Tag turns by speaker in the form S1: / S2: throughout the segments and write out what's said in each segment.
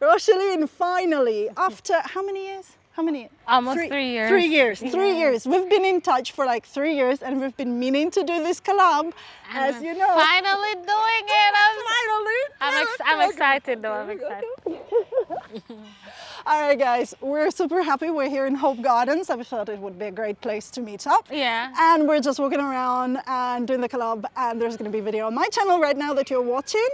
S1: Rochielin, finally, after how many years? How many?
S2: Almost 3 years.
S1: 3 years.
S2: Yeah.
S1: 3 years. We've been in touch for like 3 years, and we've been meaning to do this collab, as you know.
S2: Finally doing it. I'm
S1: Okay.
S2: excited though. I'm excited.
S1: All right, guys, we're super happy. We're here in Hope Gardens. I thought it would be a great place to meet up.
S2: Yeah.
S1: And we're just walking around and doing the collab, and there's going to be a video on my channel right now that you're watching.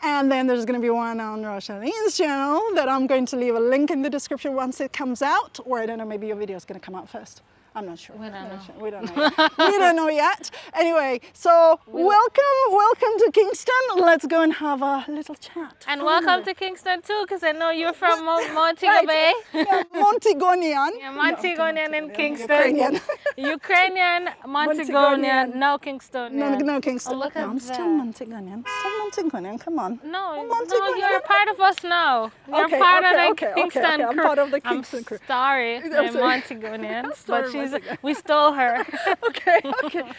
S1: And then there's going to be one on Rochelein's channel that I'm going to leave a link in the description once it comes out. Or I don't know, maybe your video is going to come out first. I'm not sure.
S2: We don't know.
S1: We don't know yet. We don't know yet. Anyway, so welcome to Kingston. Let's go and have a little chat.
S2: And welcome to Kingston too, because I know you're from Montego Bay.
S1: Yeah, Montegonian.
S2: Yeah, Montegonian in Kingston. Ukrainian,
S1: Montegonian.
S2: no Kingstonian.
S1: No, Kingston.
S2: Oh, look at
S1: I'm
S2: that.
S1: still Montegonian. Still Montegonian, come on.
S2: No,
S1: Montegonian.
S2: you're a part of us now. You're
S1: Okay,
S2: part of the
S1: okay,
S2: Kingston
S1: I'm
S2: crew.
S1: part of the Kingston crew.
S2: Sorry, I'm
S1: sorry.
S2: Montegonians,
S1: Sorry,
S2: but
S1: Montegonian.
S2: we stole her.
S1: Okay.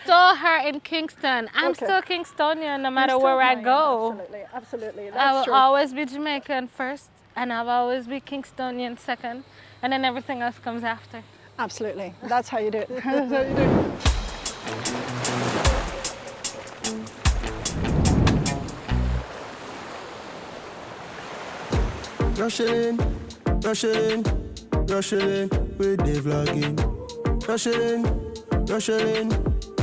S2: Stole her in Kingston. I'm
S1: Okay.
S2: still Kingstonian no matter
S1: Still
S2: where I
S1: Mayan,
S2: go.
S1: Absolutely.
S2: I
S1: That's
S2: will
S1: true.
S2: always be Jamaican first, and I'll always be Kingstonian second, and then everything else comes after.
S1: Absolutely. That's how you do it. That's how you do it.
S3: Rochielin, Rochielin, Rochielin, with the vlogging. Rochielin, Rochielin,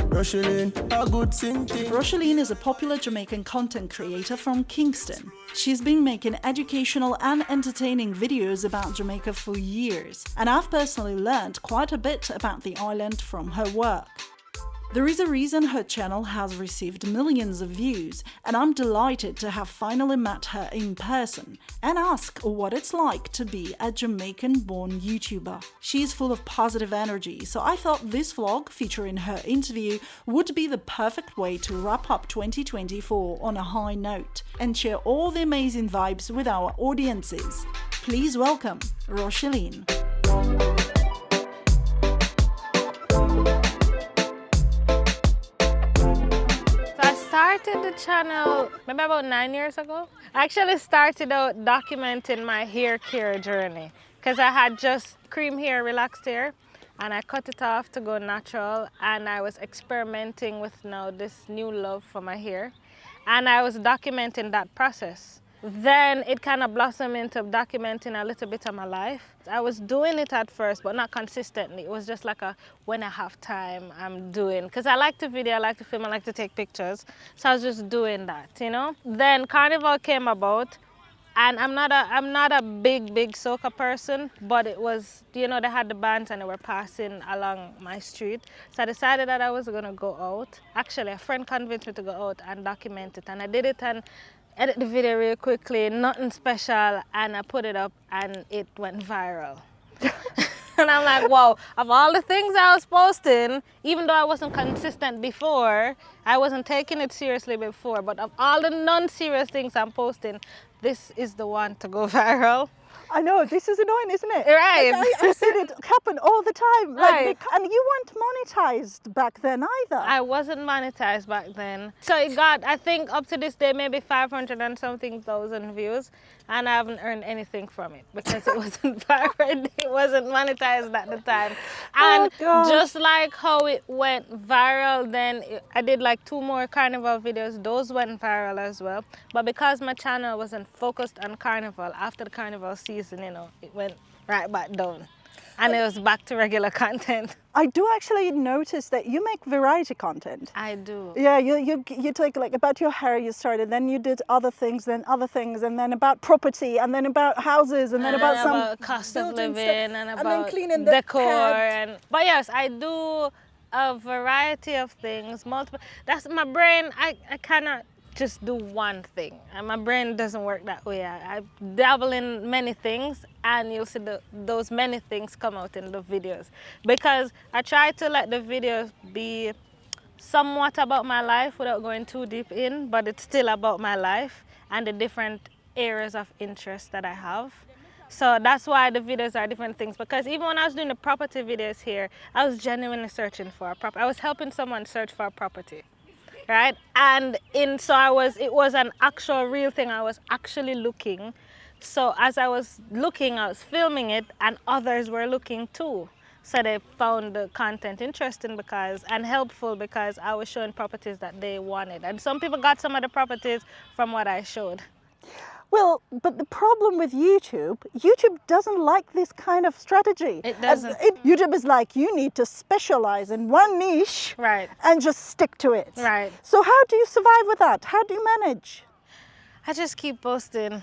S3: Rochielin, a good thing.
S1: Rochielin is a popular Jamaican content creator from Kingston. She's been making educational and entertaining videos about Jamaica for years, and I've personally learned quite a bit about the island from her work. There is a reason her channel has received millions of views, and I'm delighted to have finally met her in person and ask what it's like to be a Jamaican-born YouTuber. She's full of positive energy, so I thought this vlog featuring her interview would be the perfect way to wrap up 2024 on a high note and share all the amazing vibes with our audiences. Please welcome Rochielin.
S2: I started the channel maybe about 9 years ago. I actually started out documenting my hair care journey because I had just cream hair, relaxed hair, and I cut it off to go natural, and I was experimenting with now this new love for my hair, and I was documenting that process. Then it kind of blossomed into documenting a little bit of my life. I was doing it at first, but not consistently. It was just like a when I have time, I'm doing. Because I like to video, I like to film, I like to take pictures. So I was just doing that, you know. Then Carnival came about, and I'm not a big soca person, but it was, you know, they had the bands and they were passing along my street. So I decided that I was gonna go out. Actually, a friend convinced me to go out and document it, and I did it and edit the video real quickly, nothing special, and I put it up and it went viral. And I'm like, wow, of all the things I was posting, even though I wasn't consistent before, I wasn't taking it seriously before, but of all the non-serious things I'm posting, this is the one to go viral.
S1: I know, this is annoying, isn't it?
S2: Right.
S1: Like, I've seen it happen all the time. Like,
S2: Right.
S1: and you weren't monetized back then either.
S2: I wasn't monetized back then. So it got, I think up to this day, maybe 500 and something thousand views, and I haven't earned anything from it because it wasn't it wasn't monetized at the time. And just like how it went viral, then I did like 2 more Carnival videos. Those went viral as well. But because my channel wasn't focused on Carnival, after the Carnival season, you know, it went right back down. And it was back to regular content.
S1: I do actually notice that you make variety content.
S2: I do.
S1: Yeah, you take like about your hair you started, then you did other things, and then about property, and then about houses, and then about some
S2: cost of
S1: building
S2: living,
S1: stuff,
S2: and
S1: then
S2: about
S1: cleaning the
S2: decor,
S1: pad.
S2: but yes, I do a variety of things, multiple. That's my brain. I cannot just do one thing, and my brain doesn't work that way. I dabble in many things, and you'll see those many things come out in the videos, because I try to let the videos be somewhat about my life without going too deep in, but it's still about my life and the different areas of interest that I have. So that's why the videos are different things, because even when I was doing the property videos here, I was genuinely searching for a property. I was helping someone search for a property, right? And it was an actual real thing. I was actually looking So as I was looking, I was filming it, and others were looking too. So they found the content interesting and helpful because I was showing properties that they wanted. And some people got some of the properties from what I showed.
S1: Well, but the problem with YouTube doesn't like this kind of strategy.
S2: It doesn't.
S1: YouTube is like, you need to specialize in one niche,
S2: Right.
S1: and just stick to it.
S2: Right.
S1: So how do you survive with that? How do you manage?
S2: I just keep posting.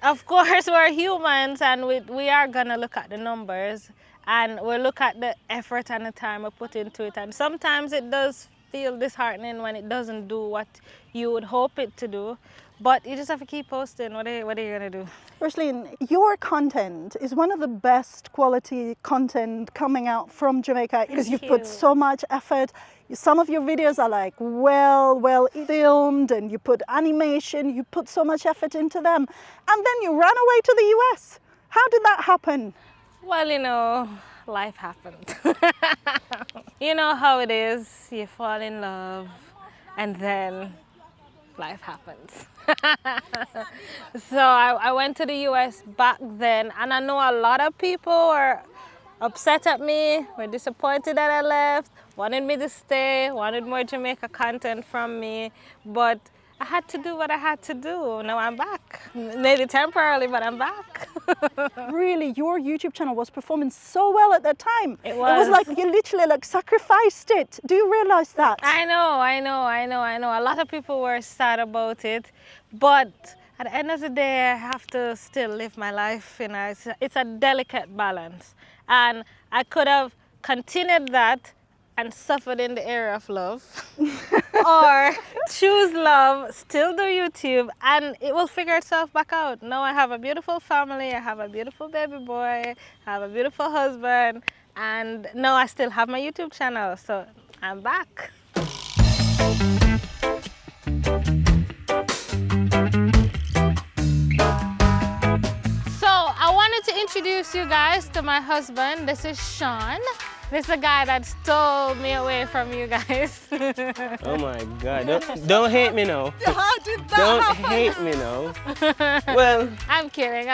S2: Of course, we're humans, and we are gonna look at the numbers, and we'll look at the effort and the time we put into it. And sometimes it does feel disheartening when it doesn't do what you would hope it to do. But you just have to keep posting. What are you gonna do?
S1: Rochielin, your content is one of the best quality content coming out from Jamaica because you've put so much effort. Some of your videos are like well filmed, and you put animation, you put so much effort into them. And then you ran away to the US. How did that happen?
S2: Well, you know, life happened. You know how it is. You fall in love, and then life happens. So I went to the US back then, and I know a lot of people were upset at me, were disappointed that I left, wanted me to stay, wanted more Jamaica content from me, but I had to do what I had to do. Now I'm back. Maybe temporarily, but I'm back.
S1: Really, your YouTube channel was performing so well at that time.
S2: It was.
S1: It was like you literally like sacrificed it. Do you realize that?
S2: I know. A lot of people were sad about it, but at the end of the day, I have to still live my life. You know, it's a delicate balance, and I could have continued that and suffered in the area of love, or choose love, still do YouTube, and it will figure itself back out. Now I have a beautiful family, I have a beautiful baby boy, I have a beautiful husband, and now I still have my YouTube channel, so I'm back. So I wanted to introduce you guys to my husband. This is Shawn. This is the guy that stole me away from you guys.
S4: Oh my God, don't hate me now.
S1: How did that
S4: Don't
S1: happen?
S4: hate me now. Well,
S2: I'm kidding.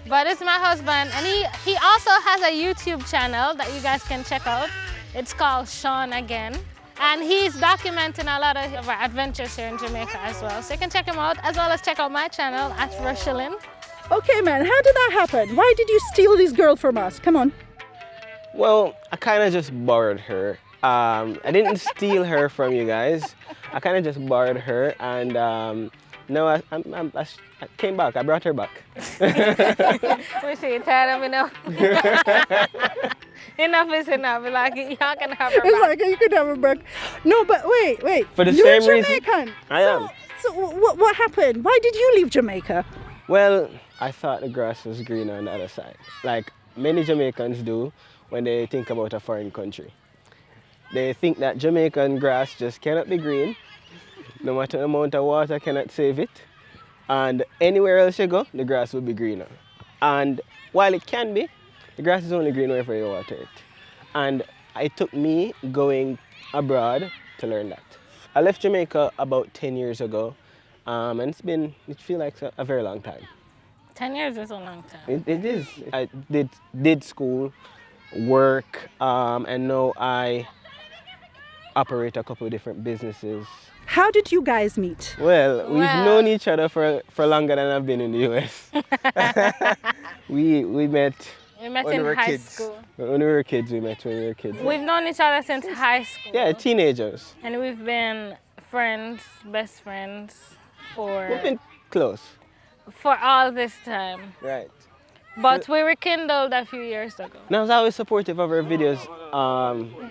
S2: But it's my husband, and he also has a YouTube channel that you guys can check out. It's called Shawn Again. And he's documenting a lot of our adventures here in Jamaica as well. So you can check him out, as well as check out my channel at Rochielin.
S1: Okay, man, how did that happen? Why did you steal this girl from us? Come on.
S4: well, I kind of just borrowed her. I didn't steal her from you guys. I kind of just borrowed her, and no, I came back. I brought her back.
S2: We see you tired of me now. Enough is enough. Like, y'all can have her
S1: It's
S2: back.
S1: like you could have her back. No, but wait.
S4: For the
S1: You're
S4: same reason.
S1: Jamaican.
S4: I am.
S1: So what happened? Why did you leave Jamaica?
S4: Well, I thought the grass was greener on the other side. Like many Jamaicans do when they think about a foreign country. They think that Jamaican grass just cannot be green. No matter the amount of water cannot save it. And anywhere else you go, the grass will be greener. And while it can be, the grass is only green wherever you water it. And it took me going abroad to learn that. I left Jamaica about 10 years ago. And it feels like a very long time.
S2: 10 years is a long time.
S4: It is. I did school, work, and now I operate a couple of different businesses.
S1: How did you guys meet?
S4: Well, we've known each other for longer than I've been in the US. we met
S2: We met
S4: when
S2: in
S4: we were
S2: high
S4: kids.
S2: school.
S4: When we were kids, we met when we were kids.
S2: We've known each other since high school.
S4: Yeah, teenagers.
S2: And we've been friends, best friends
S4: We've been close.
S2: for all this time.
S4: Right.
S2: But we rekindled a few years ago.
S4: And I was always supportive of her videos,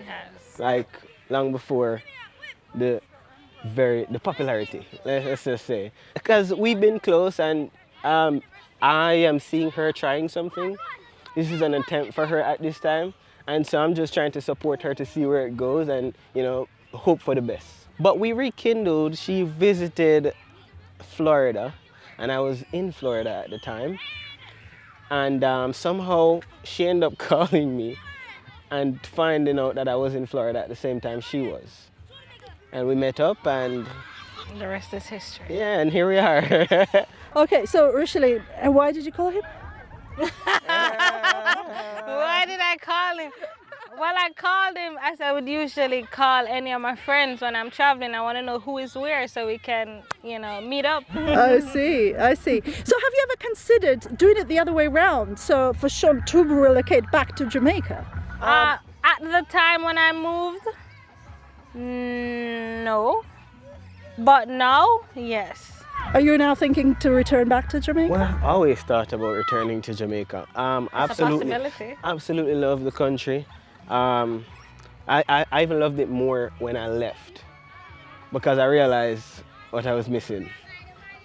S2: Yes.
S4: like long before the popularity, let's just say. Because we've been close, and I am seeing her trying something. This is an attempt for her at this time, and so I'm just trying to support her to see where it goes and, hope for the best. But we rekindled. She visited Florida, and I was in Florida at the time, and somehow she ended up calling me and finding out that I was in Florida at the same time she was. And we met up, and
S2: The rest is history.
S4: Yeah, and here we are.
S1: Okay, so Rochielin, why did you call him?
S2: Why did I call him? Well, I called him as I would usually call any of my friends when I'm traveling. I want to know who is where so we can, meet up.
S1: I see. So have you ever considered doing it the other way around? So for Shawn to relocate back to Jamaica?
S2: At the time when I moved, no. But now, yes.
S1: Are you now thinking to return back to Jamaica?
S4: Well, I've always thought about returning to Jamaica. Absolutely,
S2: a possibility.
S4: absolutely love the country. I even loved it more when I left because I realized what I was missing.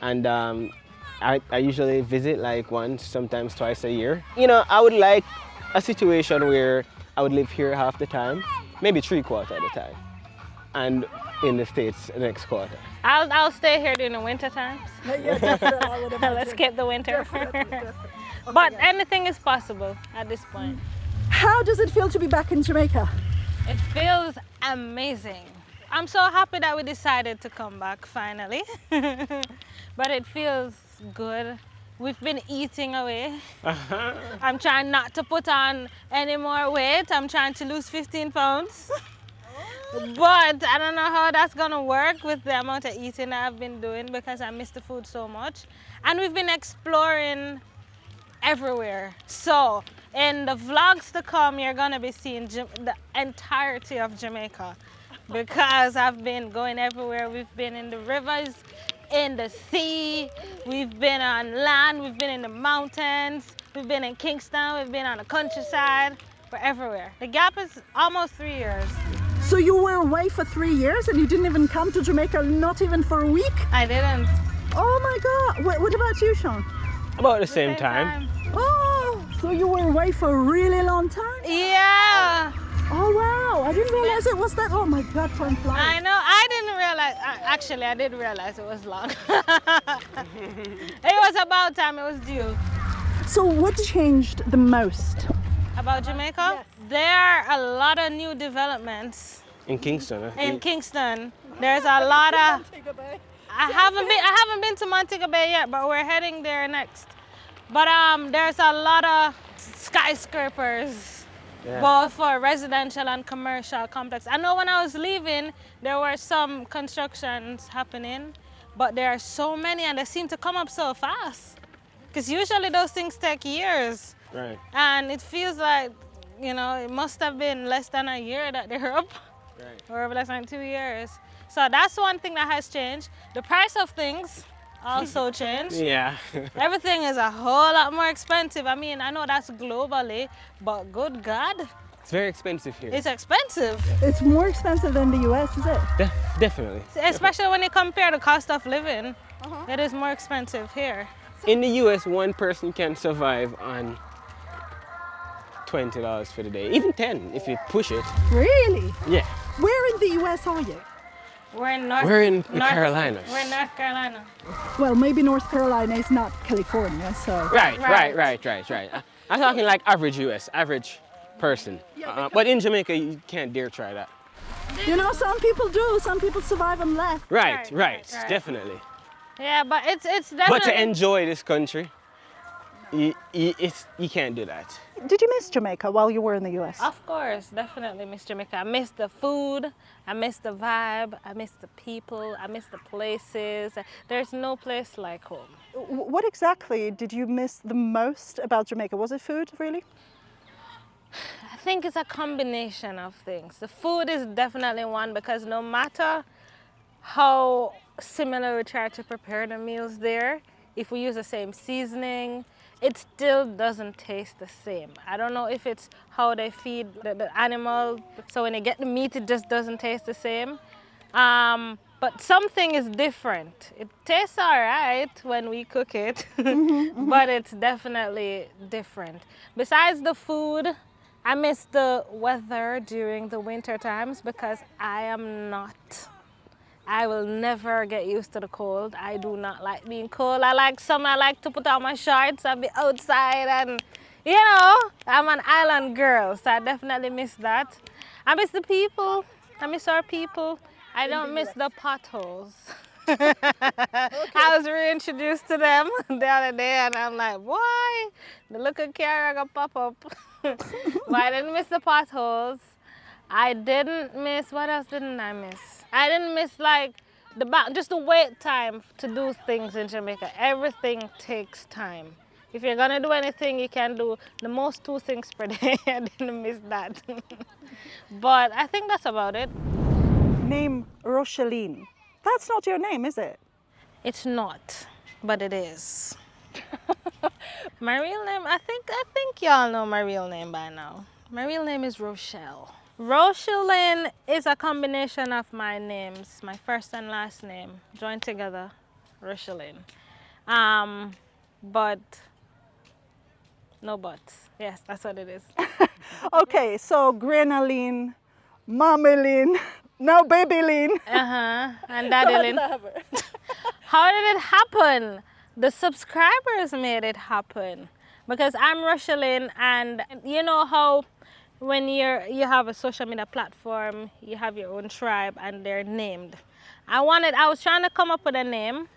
S4: And I usually visit like once, sometimes twice a year. I would like a situation where I would live here half the time, maybe 3/4 of the time, and in the States the next quarter.
S2: I'll stay here during the winter times.
S1: Yeah, definitely. I would imagine.
S2: Let's skip the winter.
S1: Definitely.
S2: But anything is possible at this point.
S1: How does it feel to be back in Jamaica?
S2: It feels amazing. I'm so happy that we decided to come back finally. But it feels good. We've been eating away. I'm trying not to put on any more weight. I'm trying to lose 15 pounds. But I don't know how that's gonna work with the amount of eating that I've been doing because I miss the food so much. And we've been exploring everywhere. So in the vlogs to come, you're gonna be seeing the entirety of Jamaica because I've been going everywhere. We've been in the rivers, in the sea, we've been on land, we've been in the mountains, we've been in Kingston, we've been on the countryside. We're everywhere. The gap is almost 3 years.
S1: So you were away for 3 years and you didn't even come to Jamaica, not even for a week?
S2: I didn't.
S1: Oh my God. What about you, Shawn?
S4: About the same time.
S1: Oh, so you were away for a really long time?
S2: Yeah.
S1: Oh wow, I didn't realize it was that. Oh my God, time flies.
S2: I know, I didn't realize, actually I did realize it was long. It was about time, it was due.
S1: So what changed the most?
S2: About Jamaica?
S1: Yes.
S2: There are a lot of new developments
S4: In Kingston.
S2: in Kingston. There's a lot of, I haven't been to Montego Bay yet, but we're heading there next. But there's a lot of skyscrapers, both for residential and commercial complex. I know when I was leaving, there were some constructions happening, but there are so many and they seem to come up so fast. Because usually those things take years.
S4: Right.
S2: And it feels like, it must have been less than a year that they're up.
S4: Right.
S2: Or less than 2 years. So that's one thing that has changed. The price of things also changed.
S4: Yeah.
S2: Everything is a whole lot more expensive. I mean, I know that's globally, but good God,
S4: It's very expensive here.
S2: it's expensive.
S1: It's more expensive than the US, is it?
S4: Definitely.
S2: Especially when you compare the cost of living. It is more expensive here.
S4: In the US, one person can survive on $20 for the day, even 10 if you push it.
S1: Really?
S4: Yeah.
S1: Where in the US are you?
S2: We're in North,
S4: We're in the Carolinas.
S2: We're in North Carolina.
S1: Well, maybe North Carolina is not California, so.
S4: Right.
S2: Right.
S4: I'm talking like average US, average person. But in Jamaica, you can't dare try that.
S1: Some people do. Some people survive on less.
S4: Right,
S2: Right.
S4: definitely.
S2: Yeah, but it's definitely.
S4: But to enjoy this country, you can't do that.
S1: Did you miss Jamaica while you were in the US?
S2: Of course, definitely miss Jamaica. I miss the food, I miss the vibe, I miss the people, I miss the places. There's no place like home.
S1: What exactly did you miss the most about Jamaica? Was it food, really?
S2: I think it's a combination of things. The food is definitely one because no matter how similar we try to prepare the meals there, if we use the same seasoning, it still doesn't taste the same. I don't know if it's how they feed the animal, so when they get the meat, it just doesn't taste the same. But something is different. It tastes all right when we cook it, but it's definitely different. Besides the food, I miss the weather during the winter times because I will never get used to the cold. I do not like being cold. I like summer. I like to put on my shorts and be outside and, I'm an island girl, so I definitely miss that. I miss the people. I miss our people. I don't miss the potholes. I was reintroduced to them the other day, and I'm like, why? The little car gonna pop up. But I didn't miss the potholes. I didn't miss, what else didn't I miss? I didn't miss like just the wait time to do things in Jamaica. Everything takes time. If you're gonna do anything, you can do the most 2 things per day. I didn't miss that. But I think that's about it.
S1: Name Rochielin. That's not your name, is it?
S2: It's not, but it is. My real name, I think y'all know my real name by now. My real name is Rochelle. Rochielin is a combination of my names, my first and last name, joined together, Rochielin. But no buts. Yes, that's what it is.
S1: Okay, so Granalin, Mamelin, now Babylin.
S2: And Daddylin. How did it happen? The subscribers made it happen. Because I'm Rochielin, and you know how when you have a social media platform, you have your own tribe and they're named. I was trying to come up with a name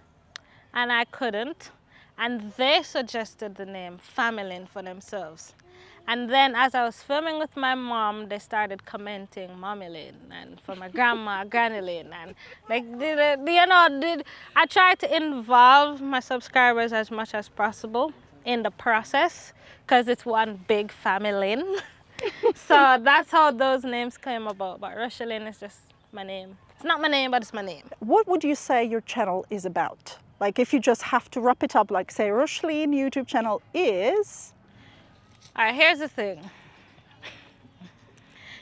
S2: and I couldn't. And they suggested the name Familin for themselves. And then as I was filming with my mom, they started commenting Momilin, and for my grandma, Granilin, and like, I tried to involve my subscribers as much as possible in the process, because it's one big family. So that's how those names came about. But Rochielin is just my name. It's not my name, but it's my name.
S1: What would you say your channel is about? Like if you just have to wrap it up, like say Rochielin YouTube channel is...
S2: All right, here's the thing.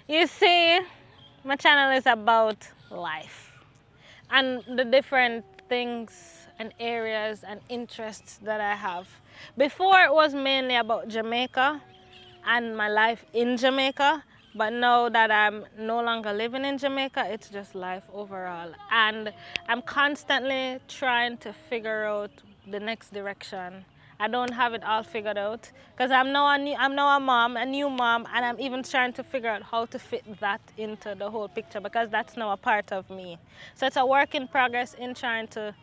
S2: You see, my channel is about life and the different things and areas and interests that I have. Before it was mainly about Jamaica and my life in Jamaica, but now that I'm no longer living in Jamaica, it's just life overall. And I'm constantly trying to figure out the next direction. I don't have it all figured out because I'm now a mom, a new mom, and I'm even trying to figure out how to fit that into the whole picture because that's now a part of me. So it's a work in progress in trying to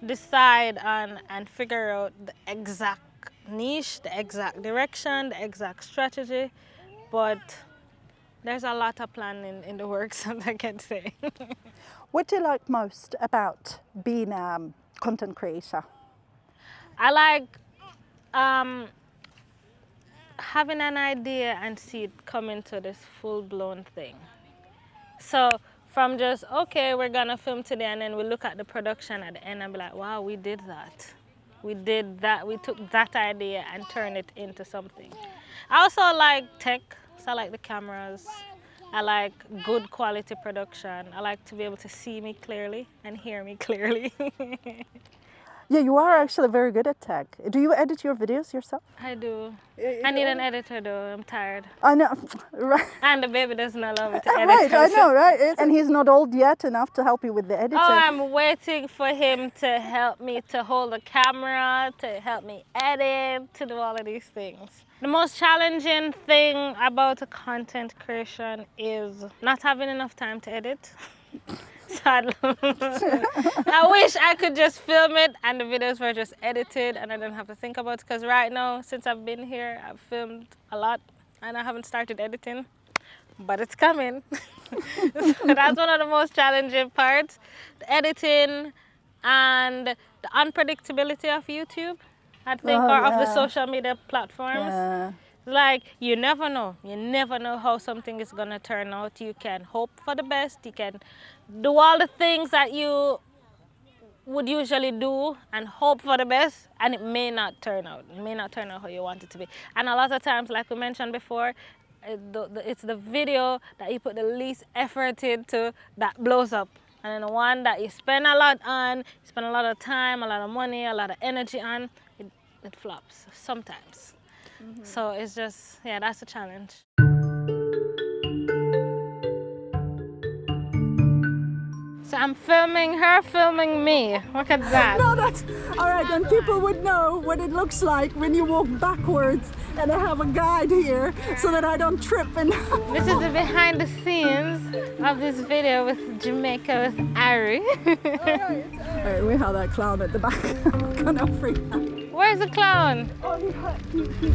S2: decide on and figure out the exact niche, the exact direction, the exact strategy, but there's a lot of planning in the works, as I can say.
S1: What do you like most about being a content creator?
S2: I like having an idea and see it come into this full-blown thing. So from just, okay, we're gonna film today, and then we look at the production at the end and be like, wow, we did that. We did that, we took that idea and turned it into something. I also like tech, so I like the cameras. I like good quality production. I like to be able to see me clearly and hear me clearly.
S1: Yeah, you are actually very good at tech. Do you edit your videos yourself?
S2: I do. I need an editor though, I'm tired.
S1: I know, right.
S2: And the baby doesn't allow me to edit.
S1: Right, I know, right? And he's not old yet enough to help you with the editing.
S2: Oh, I'm waiting for him to help me to hold the camera, to help me edit, to do all of these things. The most challenging thing about a content creation is not having enough time to edit. Sad. I wish I could just film it and the videos were just edited and I don't have to think about it, because right now, since I've been here, I've filmed a lot and I haven't started editing, but it's coming. So that's one of the most challenging parts, the editing and the unpredictability of YouTube, I think, or of the social media platforms.
S1: Yeah.
S2: Like, you never know how something is gonna turn out. You can hope for the best, you can do all the things that you would usually do and hope for the best, and it may not turn out. It may not turn out how you want it to be. And a lot of times, like we mentioned before, it's the video that you put the least effort into that blows up. And then the one that you spend a lot on, you spend a lot of time, a lot of money, a lot of energy on, it flops sometimes. Mm-hmm. So it's just, yeah, that's a challenge. So I'm filming her, filming me. Look at that.
S1: No, that's all right. Then people would know what it looks like when you walk backwards, and I have a guide here so that I don't trip. And
S2: This is the behind the scenes of this video with Jamaica with IRIE.
S1: all right, we have that clown at the back. Gonna freak out.
S2: Where's the clown?
S1: Oh,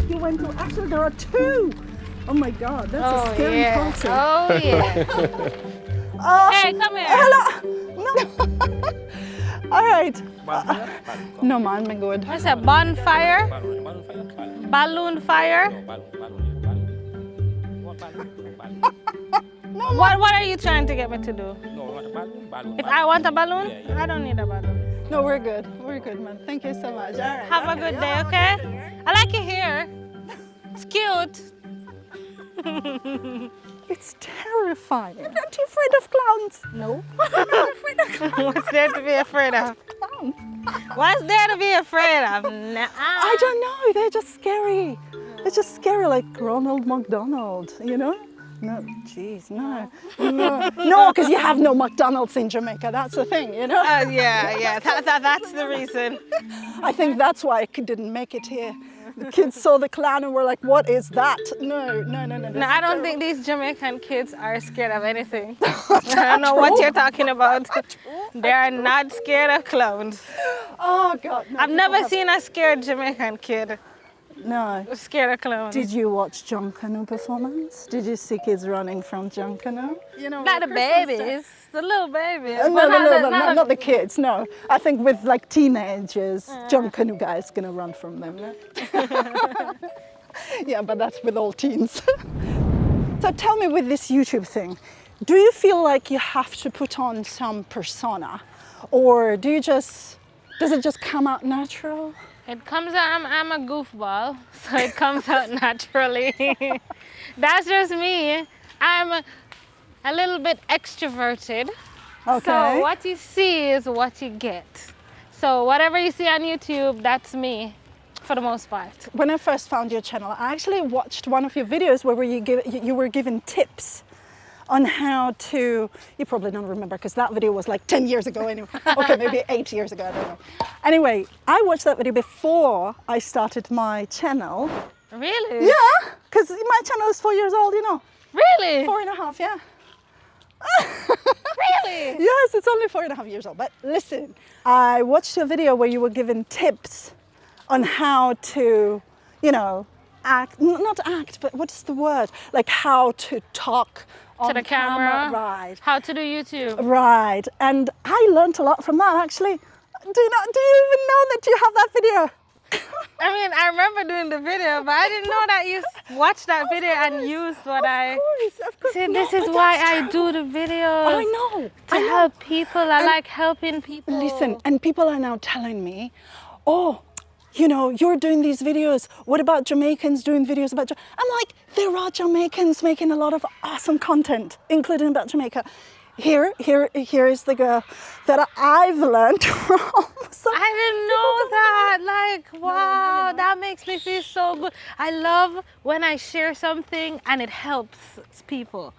S1: he went to. Actually, there are two. Oh my God, that's a scary person.
S2: Oh yeah. Hey, come here.
S1: Hello. No. All right. No, man, me good.
S2: What's that? Bonfire? Balloon fire? What are you trying to get me to do? If I want a balloon, I don't need a balloon.
S1: No, we're good. We're good, man. Thank you so much. All right.
S2: Have a good day, okay? I like your hair. It's cute.
S1: It's terrifying. You're not too afraid of clowns?
S2: No.
S1: I'm not afraid of clowns.
S2: What's there to be afraid of?
S1: Clowns.
S2: What's there to be afraid of?
S1: I don't know. They're just scary. They're just scary, like Ronald McDonald, you know? No, jeez, no. No, because you have no McDonald's in Jamaica. That's the thing, you know?
S2: Yeah. That's the reason.
S1: I think that's why I didn't make it here. The kids saw the clown and were like, what is that? No.
S2: No, I don't think these Jamaican kids are scared of anything. I don't know what you're talking about. They are not scared of clowns.
S1: Oh, God. No,
S2: I've never seen a scared Jamaican kid
S1: No.
S2: scared of clowns.
S1: Did you watch John Canoe performance? Did you see kids running from John Canoe? You know,
S2: Not the babies, the little babies.
S1: No, not the kids, no. I think with like teenagers, John Canoe guy is gonna run from them. No? Yeah, but that's with all teens. So tell me, with this YouTube thing, do you feel like you have to put on some persona, or does it just come out natural?
S2: It comes out, I'm a goofball, so it comes out naturally. That's just me. I'm a little bit extroverted.
S1: Okay.
S2: So what you see is what you get. So whatever you see on YouTube, that's me for the most part.
S1: When I first found your channel, I actually watched one of your videos where you were given tips on how to, you probably don't remember because that video was like 10 years ago anyway. Okay, maybe 8 years ago, I don't know. Anyway, I watched that video before I started my channel.
S2: Really?
S1: Yeah, because my channel is 4 years old, you know.
S2: Really?
S1: 4.5, yeah.
S2: Really?
S1: Yes, it's only 4.5 years old. But listen, I watched a video where you were given tips on how to, you know, not act, but what's the word? Like how to talk on
S2: To the camera.
S1: Right.
S2: How to do YouTube.
S1: Right. And I learned a lot from that, actually. Do you even know that you have that video?
S2: I mean, I remember doing the video, but I didn't know that you watched that video and used what
S1: Of course.
S2: See,
S1: No,
S2: this is
S1: but
S2: why
S1: that's
S2: I
S1: true.
S2: do the videos.
S1: I know.
S2: To help people. I like helping people.
S1: Listen, and people are now telling me, oh, you know, you're doing these videos. What about Jamaicans doing videos about I'm like, there are Jamaicans making a lot of awesome content, including about Jamaica. Here is the girl that I've learned from. So
S2: I didn't know that. Like, wow, that makes me feel so good. I love when I share something and it helps people.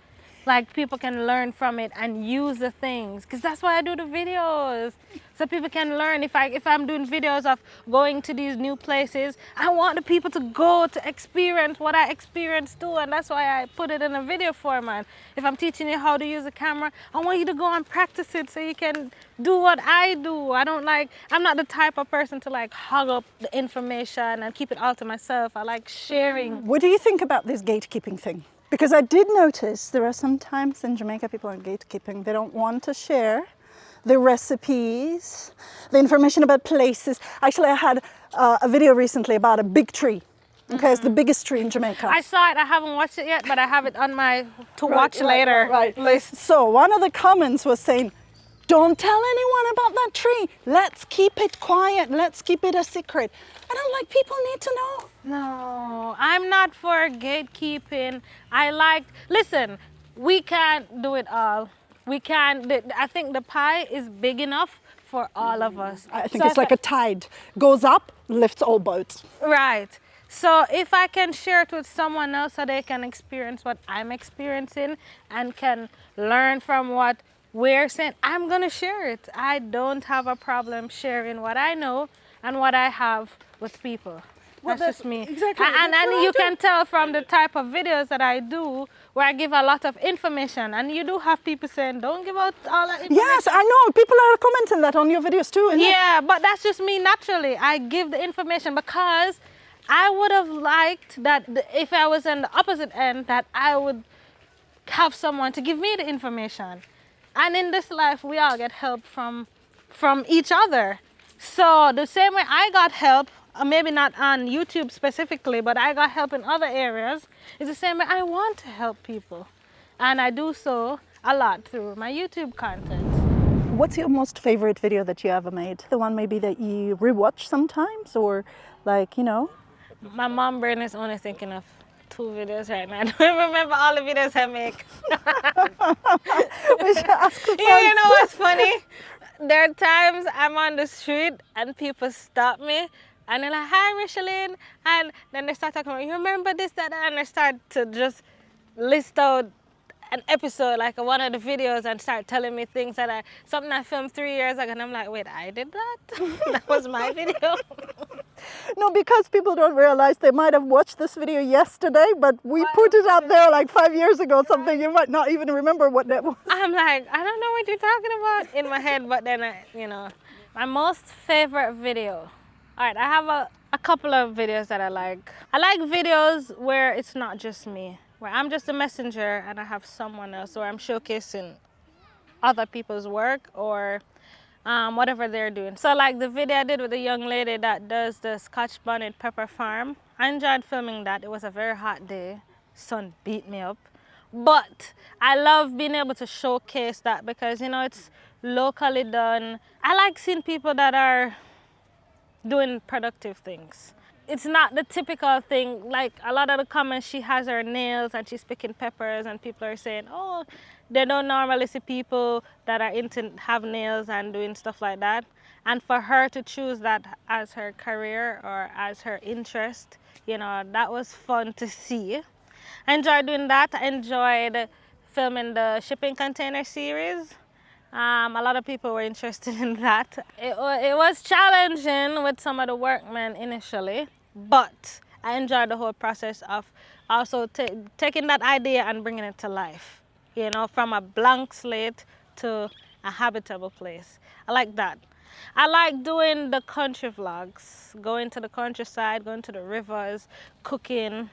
S2: Like, people can learn from it and use the things, because that's why I do the videos, so people can learn. If I'm doing videos of going to these new places, I want the people to go to experience what I experienced too, and that's why I put it in a video format. If I'm teaching you how to use a camera, I want you to go and practice it so you can do what I do. I'm not the type of person to like hog up the information and keep it all to myself. I like sharing.
S1: what do you think about this gatekeeping thing? Because I did notice there are some times in Jamaica people are gatekeeping. They don't want to share the recipes, the information about places. Actually, I had a video recently about a big tree. Okay, it's the biggest tree in Jamaica.
S2: I saw it. I haven't watched it yet, but I have it on my watch later list.
S1: So one of the comments was saying, don't tell anyone about that tree. Let's keep it quiet. Let's keep it a secret. And I'm like, people need to know.
S2: No, I'm not for gatekeeping. Listen, we can't do it all. We can't, I think the pie is big enough for all of us.
S1: I think it's like a tide. Goes up, lifts all boats.
S2: Right. So if I can share it with someone else so they can experience what I'm experiencing and can learn from what we're saying, I'm gonna share it. I don't have a problem sharing what I know and what I have with people.
S1: Well,
S2: That's just me.
S1: exactly.
S2: And
S1: That's what I
S2: you
S1: do.
S2: can tell from the type of videos that I do, where I give a lot of information. And you do have people saying, don't give out all that information.
S1: Yes, I know. People are commenting that on your videos too. Isn't it?
S2: Yeah, but that's just me naturally. I give the information because I would have liked that if I was on the opposite end, that I would have someone to give me the information. And in this life, we all get help from each other. So the same way I got help, maybe not on YouTube specifically, but I got help in other areas, is the same way I want to help people. And I do so a lot through my YouTube content.
S1: What's your most favorite video that you ever made? The one maybe that you rewatch sometimes, or like, you know?
S2: My mom brain is only thinking of 2 videos right now. I don't remember all the videos I make.
S1: We should ask the
S2: You know
S1: folks.
S2: what's funny? There are times I'm on the street and people stop me and they're like, hi, Rochielin. And then they start talking about, you remember this, that, and they start to just list out an episode, like one of the videos, and start telling me things that something I filmed 3 years ago. And I'm like, wait, I did that? That was my video?
S1: No, because people don't realize they might have watched this video yesterday, but we put it out there like 5 years ago, something you might not even remember what that was.
S2: I'm like, I don't know what you're talking about in my head, but then, you know, my most favorite video. All right, I have a couple of videos that I like. I like videos where it's not just me, where I'm just a messenger and I have someone else, or I'm showcasing other people's work or whatever they're doing. So like the video I did with the young lady that does the Scotch bonnet pepper farm, I enjoyed filming that. It was a very hot day. Sun beat me up. But I love being able to showcase that because, you know, it's locally done. I like seeing people that are doing productive things. It's not the typical thing, like a lot of the comments, she has her nails and she's picking peppers and people are saying, oh, they don't normally see people that are into have nails and doing stuff like that. And for her to choose that as her career or as her interest, you know, that was fun to see. I enjoyed doing that. I enjoyed filming the shipping container series. A lot of people were interested in that. It was challenging with some of the workmen initially, but I enjoyed the whole process of also taking that idea and bringing it to life. You know, from a blank slate to a habitable place. I like that. I like doing the country vlogs, going to the countryside, going to the rivers, cooking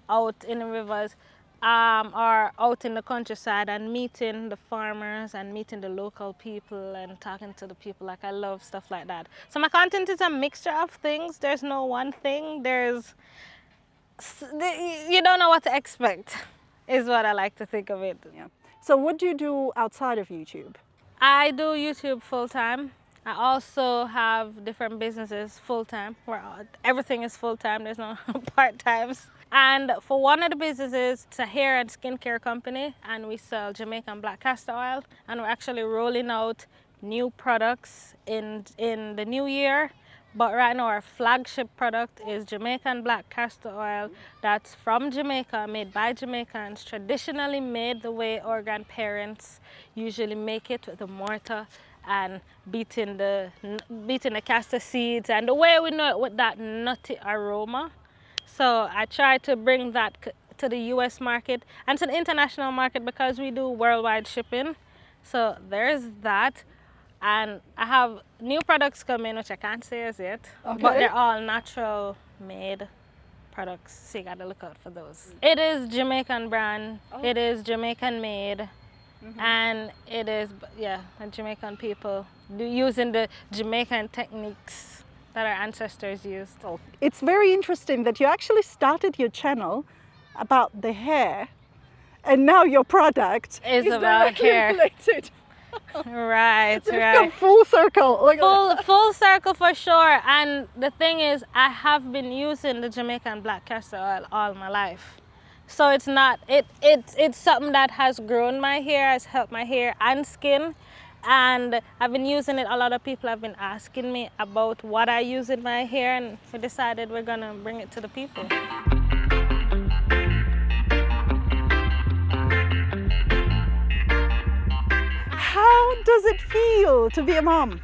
S2: out in the rivers, or out in the countryside and meeting the farmers and meeting the local people and talking to the people. Like, I love stuff like that. So my content is a mixture of things. There's no one thing. You don't know what to expect, is what I like to think of it.
S1: Yeah. So what do you do outside of YouTube?
S2: I do YouTube full-time. I also have different businesses full-time, where everything is full-time, there's no part-times. And for one of the businesses, it's a hair and skincare company, and we sell Jamaican black castor oil, and we're actually rolling out new products in the new year. But right now our flagship product is Jamaican black castor oil that's from Jamaica, made by Jamaicans, traditionally made the way our grandparents usually make it, with a mortar and beating the castor seeds, and the way we know it, with that nutty aroma. So I try to bring that to the US market and to the international market because we do worldwide shipping. So there's that. And I have new products coming, which I can't say as yet,
S1: Okay.
S2: but they're all natural made products, so you gotta look out for those. It is Jamaican brand, It is Jamaican made, and it is, yeah, Jamaican people using the Jamaican techniques that our ancestors used.
S1: It's very interesting that you actually started your channel about the hair, and now your product
S2: Is
S1: is
S2: about
S1: directly
S2: hair.
S1: related.
S2: Right,
S1: It's
S2: right.
S1: come full circle. Like,
S2: Full circle for sure. And the thing is, I have been using the Jamaican black castor oil all my life. So it's not, it's something that has grown my hair, has helped my hair and skin. And I've been using it. A lot of people have been asking me about what I use in my hair, and we decided we're gonna bring it to the people.
S1: How does it feel to be a mom?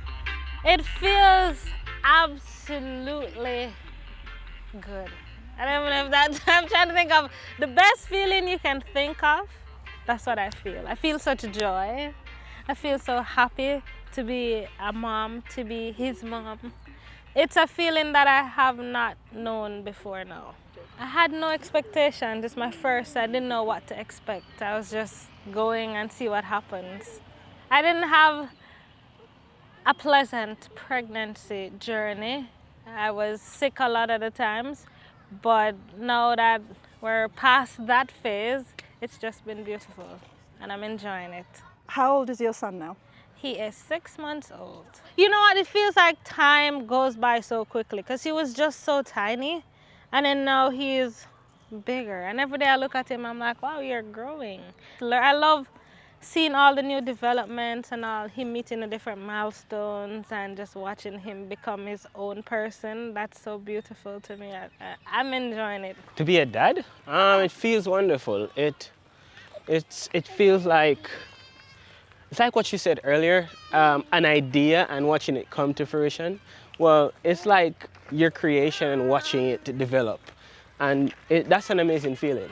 S2: It feels absolutely good. I don't even know if that's, I'm trying to think of the best feeling you can think of. That's what I feel. I feel such joy. I feel so happy to be a mom, to be his mom. It's a feeling that I have not known before now. I had no expectations. It's my first. I didn't know what to expect. I was just going and see what happens. I didn't have a pleasant pregnancy journey. I was sick a lot of the times, but now that we're past that phase, it's just been beautiful and I'm enjoying it.
S1: How old is your son now?
S2: He is 6 months old. You know what, it feels like time goes by so quickly because he was just so tiny and then now he's bigger. And every day I look at him, I'm like, wow, you're growing. I love seeing all the new developments and all, him meeting the different milestones and just watching him become his own person. That's so beautiful to me. I'm enjoying it.
S4: To be a dad, it feels wonderful. It feels like, it's like what you said earlier, an idea and watching it come to fruition. Well, it's like your creation and watching it develop. And that's an amazing feeling.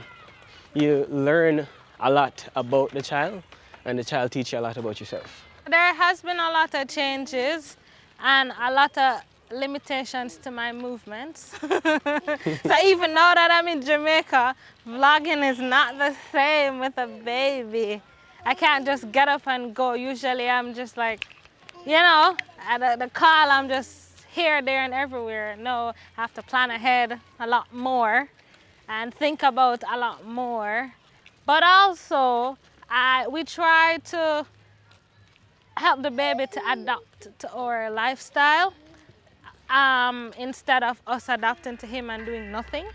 S4: You learn a lot about the child and the child teaches you a lot about yourself.
S2: There has been a lot of changes and a lot of limitations to my movements. So even now that I'm in Jamaica, vlogging is not the same with a baby. I can't just get up and go. Usually I'm just like, you know, at the call, I'm just here, there, and everywhere. No, I have to plan ahead a lot more and think about a lot more. But also, we try to help the baby to adapt to our lifestyle instead of us adapting to him and doing nothing.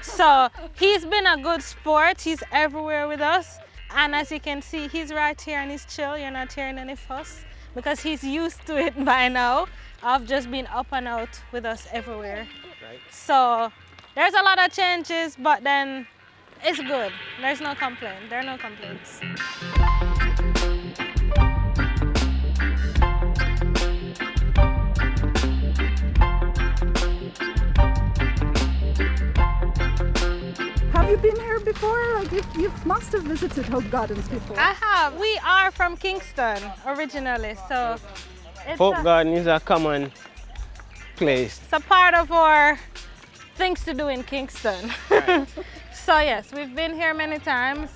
S2: So he's been a good sport. He's everywhere with us. And as you can see, he's right here and he's chill. You're not hearing any fuss because he's used to it by now of just being up and out with us everywhere. Right. So there's a lot of changes, but then it's good. There's no complaint. There are no complaints.
S1: Have you been here before? Like you must have visited Hope Gardens before.
S2: I have. We are from Kingston originally, so
S4: Hope Garden is a common place.
S2: It's a part of our things to do in Kingston. Right. So yes, we've been here many times.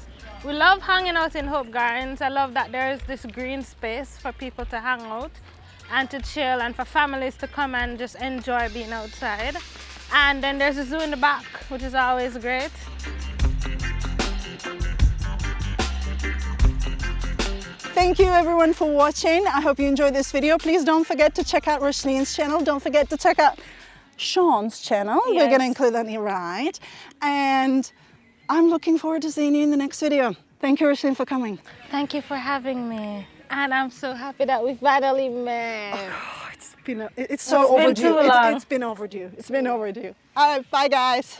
S2: We love hanging out in Hope Gardens. I love that there's this green space for people to hang out and to chill and for families to come and just enjoy being outside. And then there's a zoo in the back, which is always great.
S1: Thank you everyone for watching. I hope you enjoyed this video. Please don't forget to check out Rochelein's channel. Don't forget to check out Shawn's channel. Yes. We're going to include that here, right? And I'm looking forward to seeing you in the next video. Thank you, Rochielin, for coming.
S2: Thank you for having me. And I'm so happy that we finally met.
S1: Oh, it's so overdue. It's been overdue. It's been overdue. All right, bye guys.